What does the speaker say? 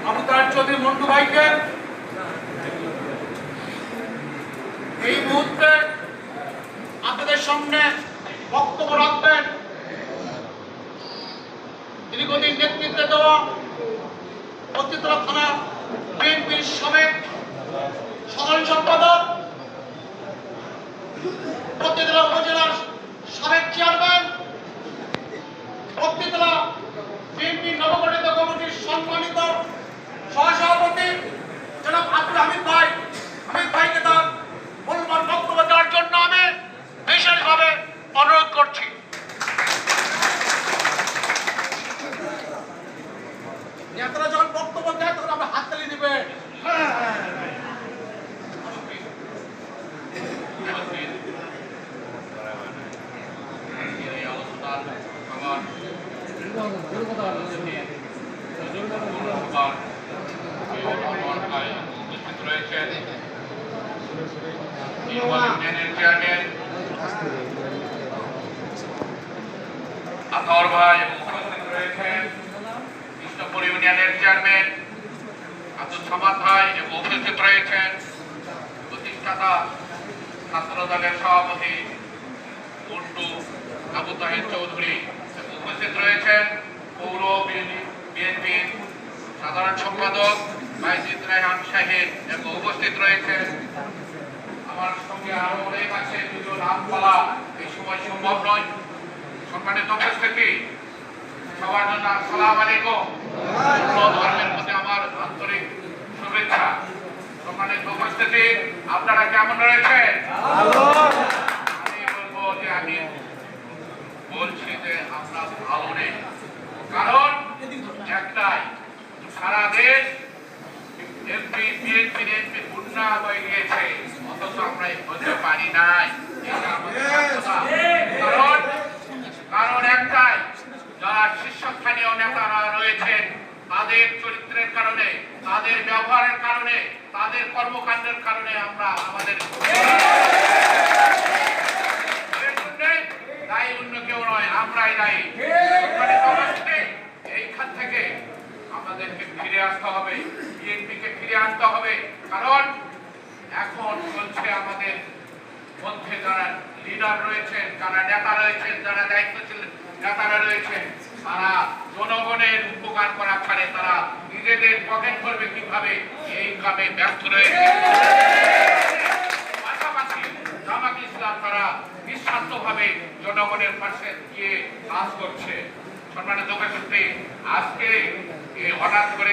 আবু তাহের চৌধুরী মন্টু ভাইকে এই মুহূর্তে আপনাদের সামনে বক্তব্য রাখবেন দীর্ঘদিন নেতৃত্বে দেওয়া পতিতলা থানা বিএনপির সাবেক সাধারণ সম্পাদক, পতিতলা উপজেলার সাবেক চেয়ারম্যান, পতিতলা বিএনপি নবগঠিত কমিটির সম্মানিত সহসভাপতি জনাব আব্দুল হামিদ ভাইকে তার মূল্যবান বক্তব্য দেওয়ার জন্য আমি বিশেষভাবে অনুরোধ করছি। নেতারা যখন বক্তব্য দেয় তখন আমরা হাততালি দিবে। আতর ভাই উপস্থিত রয়েছেন, কৃষ্ণপুর ইউনিয়নের চেয়ারম্যান আব্দুল সামাদ ভাই এবং উপস্থিত রয়েছেন প্রতিষ্ঠাতা ছাত্র দলের সভাপতি মন্টু আবু তাহের চৌধুরী এবং উপস্থিত রয়েছেন পৌর বিএনপির সাধারণ সম্পাদক বাইজিদ রায়হান সাহেব এবং উপস্থিত রয়েছেন আমার সঙ্গে আরো অনেক আছে, দুজন নাম বলা এই সময় সম্ভব নয়। সম্মানিত উপস্থিতি, সবার জন্য আসসালামু আলাইকুম। ধর্মের প্রতি আমার আন্তরিক শুভেচ্ছা। সম্মানিত উপস্থিতি, আপনারা কেমন রয়েছেন? আমি বলবো যে আমি বলছি যে আমরা ভালো নেই, কারণ একটাই, সারা দেশ বিএনপি গুন্ডা হয়ে গিয়েছে, অথচ আমরা হতে পারি নাই। কারণ একটাই, যারা শীর্ষস্থানীয় নেতারা রয়েছেন তাদের চরিত্রের কারণে, তাদের ব্যবহারের কারণে, তাদের কর্মকাণ্ডের কারণে আমরা আমাদের দায়ী, অন্য কেউ নয়, আমরাই দায়ী। এইখান থেকে আমাদেরকে ফিরে আসতে হবে, বিএনপিকে ফিরে আনতে হবে, কারণ এখন চলছে আমাদের মধ্যে যারা লিডার রয়েছেন, যারা নেতা রয়েছেন, যারা দায়িত্বশীল নেতারা রয়েছেন, তারা জনগণের উপকার করার ছাড়ে তারা নিজেদের পকেট করবে কিভাবে, এই কামে ব্যর্থ রয়েছে। পাশাপাশি জামাত ইসলাম তারা নিঃস্বার্থভাবে জনগণের পাশে গিয়ে কাজ করছে। সম্মানিত উপস্থিতি, আজকে হঠাৎ করে